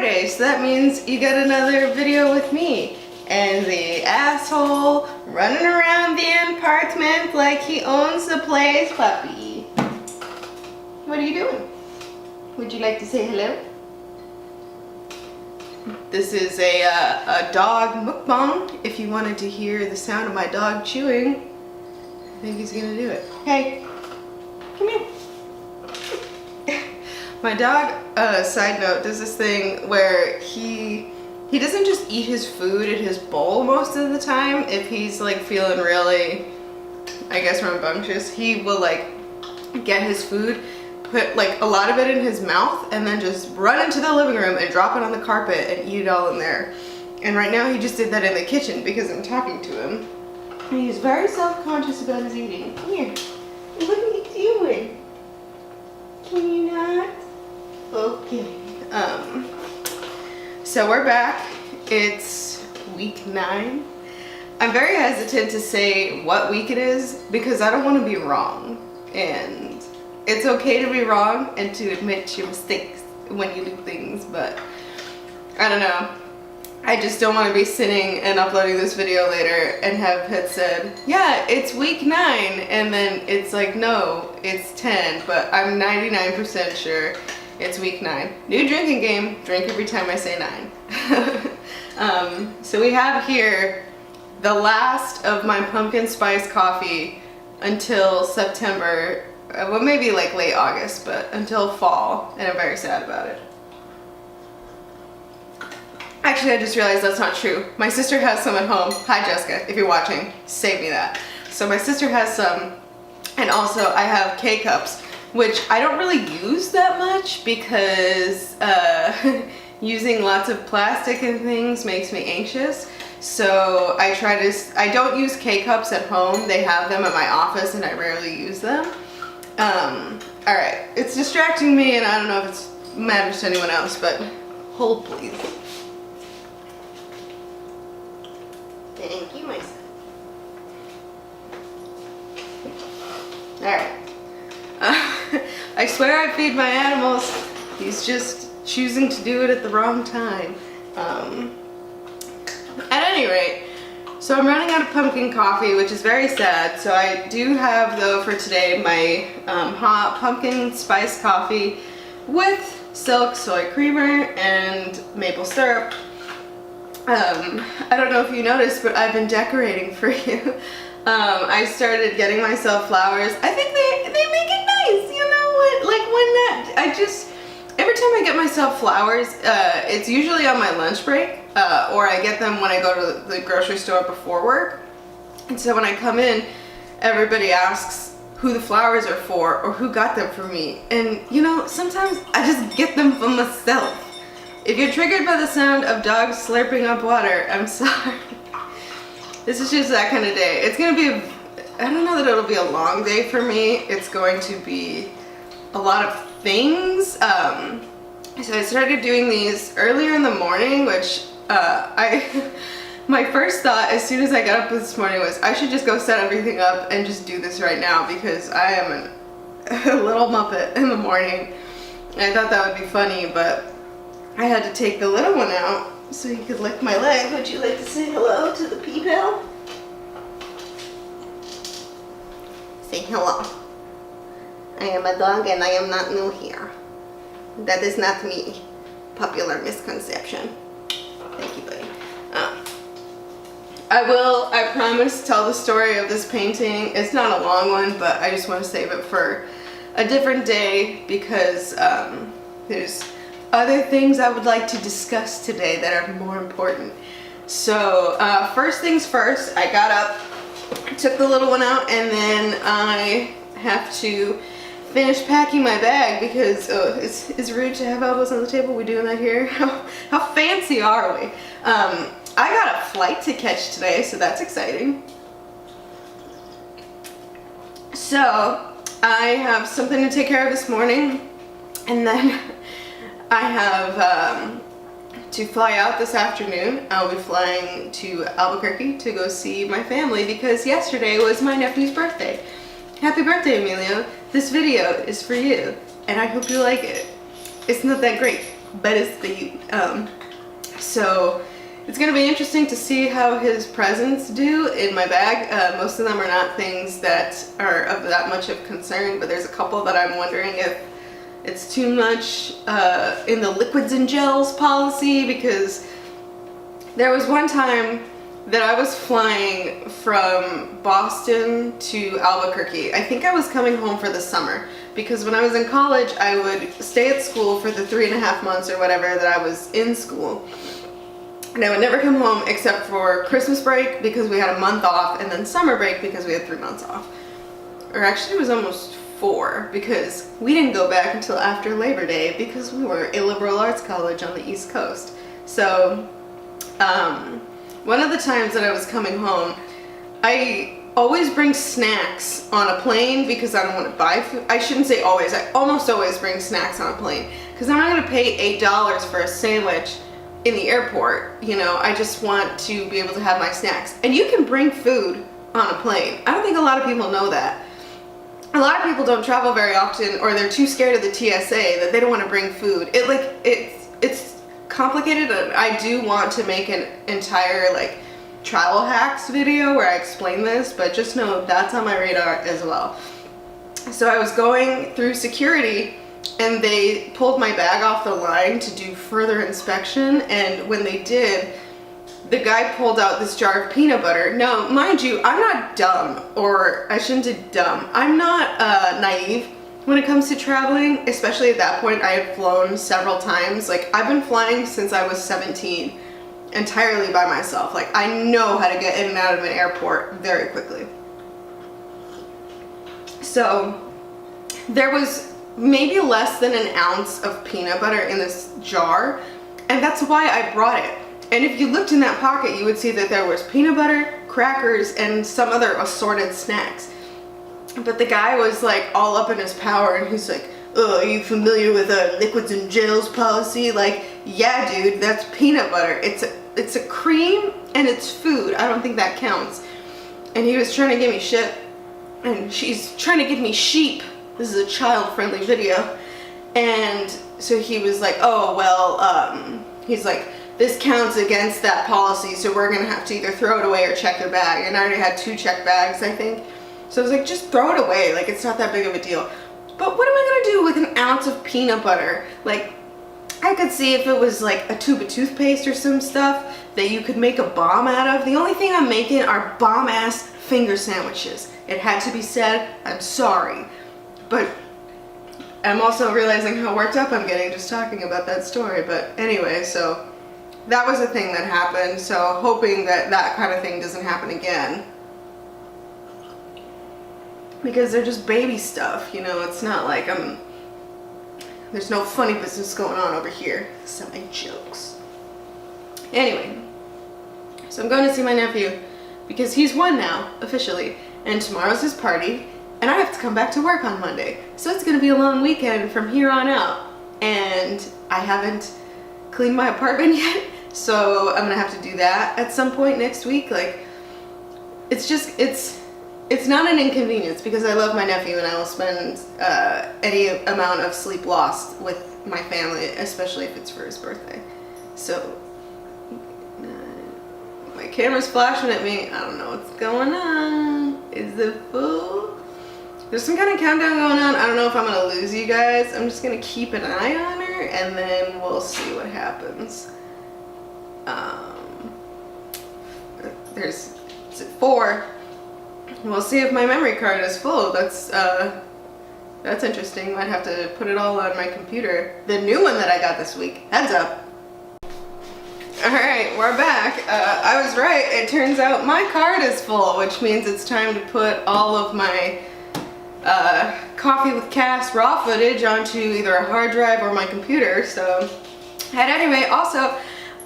Friday, so that means you get another video with me and the asshole running around the apartment like he owns the place. Puppy, what are you doing? Would you like to say hello? This is a dog mukbang. If you wanted to hear the sound of my dog chewing, I think he's gonna do it. Hey, come here. My dog, side note, does this thing where he doesn't just eat his food in his bowl most of the time. If he's like feeling really, I guess, rambunctious, he will like get his food, put like a lot of it in his mouth, and then just run into the living room and drop it on the carpet and eat it all in there. And right now he just did that in the kitchen because I'm talking to him. And he's very self-conscious about his eating. Come here. What are you doing? Can you not? Okay. So we're back. It's week 9. I'm very hesitant to say what week it is because I don't want to be wrong. And it's okay to be wrong and to admit your mistakes when you do things, but I don't know. I just don't want to be sitting and uploading this video later and have it said, yeah, it's week 9, and then it's like, no, it's 10, but I'm 99% sure it's week 9. New drinking game, drink every time I say 9. So we have here the last of my pumpkin spice coffee until September, well maybe like late August, but until fall, and I'm very sad about it. Actually, I just realized that's not true. My sister has some at home. Hi Jessica, if you're watching, save me that. So my sister has some, and also I have K-cups, which I don't really use that much because using lots of plastic and things makes me anxious. So I don't use K-cups at home. They have them at my office and I rarely use them. Alright, it's distracting me and I don't know if it matters to anyone else, but hold please. Thank you, my son. Alright. I swear I feed my animals. He's just choosing to do it at the wrong time. At any rate, so I'm running out of pumpkin coffee, which is very sad. So I do have, though, for today, my hot pumpkin spice coffee with silk soy creamer and maple syrup. I don't know if you noticed, but I've been decorating for you. I started getting myself flowers. I think they make it nice, you know what? Like every time I get myself flowers, it's usually on my lunch break, or I get them when I go to the grocery store before work. And so when I come in, everybody asks who the flowers are for or who got them for me. And you know, sometimes I just get them for myself. If you're triggered by the sound of dogs slurping up water, I'm sorry. This is just that kind of day. It's gonna be, I don't know that it'll be a long day for me. It's going to be a lot of things. So I started doing these earlier in the morning, which my first thought as soon as I got up this morning was I should just go set everything up and just do this right now because I am a little muppet in the morning. And I thought that would be funny, but I had to take the little one out so he could lick my leg. Would you like to say hello to the people? Say hello. I am a dog and I am not new here. That is not me. Popular misconception. Thank you, buddy. I promise, tell the story of this painting. It's not a long one, but I just want to save it for a different day because there's other things I would like to discuss today that are more important. So first things first, I got up, took the little one out, and then I have to finish packing my bag because it's rude to have elbows on the table. We doing that here? How fancy are we? I got a flight to catch today, so that's exciting. So I have something to take care of this morning, and then I have to fly out this afternoon. I'll be flying to Albuquerque to go see my family because yesterday was my nephew's birthday. Happy birthday, Emilio. This video is for you, and I hope you like it. It's not that great, Bithday. So it's going to be interesting to see how his presents do in my bag. Most of them are not things that are of that much of concern, but there's a couple that I'm wondering if it's too much in the liquids and gels policy, because there was one time that I was flying from Boston to Albuquerque. I think I was coming home for the summer, because when I was in college I would stay at school for the 3.5 months or whatever that I was in school. And I would never come home except for Christmas break, because we had a month off, and then summer break because we had 3 months off. Or actually it was almost 4, because we didn't go back until after Labor Day because we were a liberal arts college on the East Coast. So one of the times that I was coming home, I always bring snacks on a plane because I don't want to buy food. I shouldn't say always, I almost always bring snacks on a plane, because I'm not going to pay $8 for a sandwich in the airport. You know, I just want to be able to have my snacks. And you can bring food on a plane. I don't think a lot of people know that. A lot of people don't travel very often, or they're too scared of the TSA that they don't want to bring food. It's complicated. I do want to make an entire like travel hacks video where I explain this, but just know that's on my radar as well. So I was going through security and they pulled my bag off the line to do further inspection, and when they did, the guy pulled out this jar of peanut butter. Now, mind you, I'm not dumb, or I shouldn't say dumb. I'm not naive when it comes to traveling, especially at that point. I had flown several times. Like, I've been flying since I was 17, entirely by myself. Like, I know how to get in and out of an airport very quickly. So there was maybe less than an ounce of peanut butter in this jar, and that's why I brought it. And if you looked in that pocket, you would see that there was peanut butter, crackers, and some other assorted snacks. But the guy was like all up in his power, and he's like, "Oh, are you familiar with liquids and gels policy?" Like, yeah, dude, that's peanut butter. It's a cream and it's food. I don't think that counts. And he was trying to give me shit, and she's trying to give me sheep. This is a child-friendly video. And so he was like, "Oh, well," he's like, "this counts against that policy, so we're gonna have to either throw it away or check your bag." And I already had 2 checked bags, I think. So I was like, just throw it away, like it's not that big of a deal. But what am I gonna do with an ounce of peanut butter? Like, I could see if it was like a tube of toothpaste or some stuff that you could make a bomb out of. The only thing I'm making are bomb-ass finger sandwiches. It had to be said, I'm sorry. But I'm also realizing how worked up I'm getting just talking about that story. But anyway, so that was a thing that happened. So hoping that that kind of thing doesn't happen again. Because they're just baby stuff, you know, it's not like there's no funny business going on over here. Some jokes. Anyway, so I'm going to see my nephew because he's 1 now, officially, and tomorrow's his party, and I have to come back to work on Monday. So it's going to be a long weekend from here on out, and I haven't cleaned my apartment yet, so I'm going to have to do that at some point next week. Like, it's not an inconvenience because I love my nephew and I will spend any amount of sleep lost with my family, especially if it's for his birthday. So, my camera's flashing at me. I don't know what's going on. Is it full? There's some kind of countdown going on. I don't know if I'm going to lose you guys. I'm just going to keep an eye on her and then we'll see what happens. It's at 4. We'll see if my memory card is full. That's interesting. Might have to put it all on my computer. The new one that I got this week. Heads up. Alright, we're back. I was right. It turns out my card is full, which means it's time to put all of my Coffee with Cass raw footage onto either a hard drive or my computer. So, at any rate, also,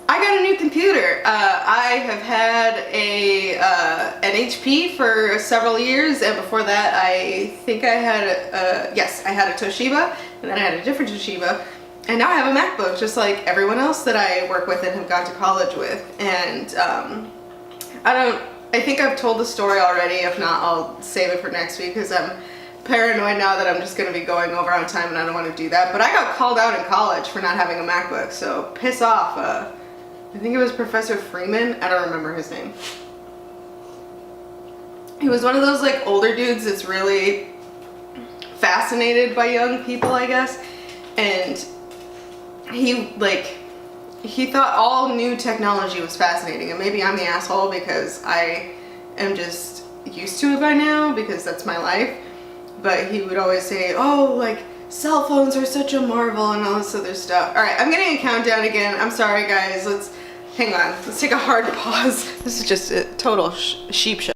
I got a new computer. I have had an HP for several years, and before that I think I had I had a Toshiba, and then I had a different Toshiba, and now I have a MacBook just like everyone else that I work with and have gone to college with. And I think I've told the story already. If not, I'll save it for next week because I'm paranoid now that I'm just gonna be going over on time and I don't want to do that. But I got called out in college for not having a MacBook, so piss off. I think it was Professor Freeman. I don't remember his name. He was one of those like older dudes that's really fascinated by young people, I guess. And he thought all new technology was fascinating, and maybe I'm the asshole because I am just used to it by now because that's my life. But he would always say, oh, like cell phones are such a marvel and all this other stuff. All right, I'm getting a countdown again. I'm sorry guys, hang on, let's take a hard pause. This is just a total sheep show.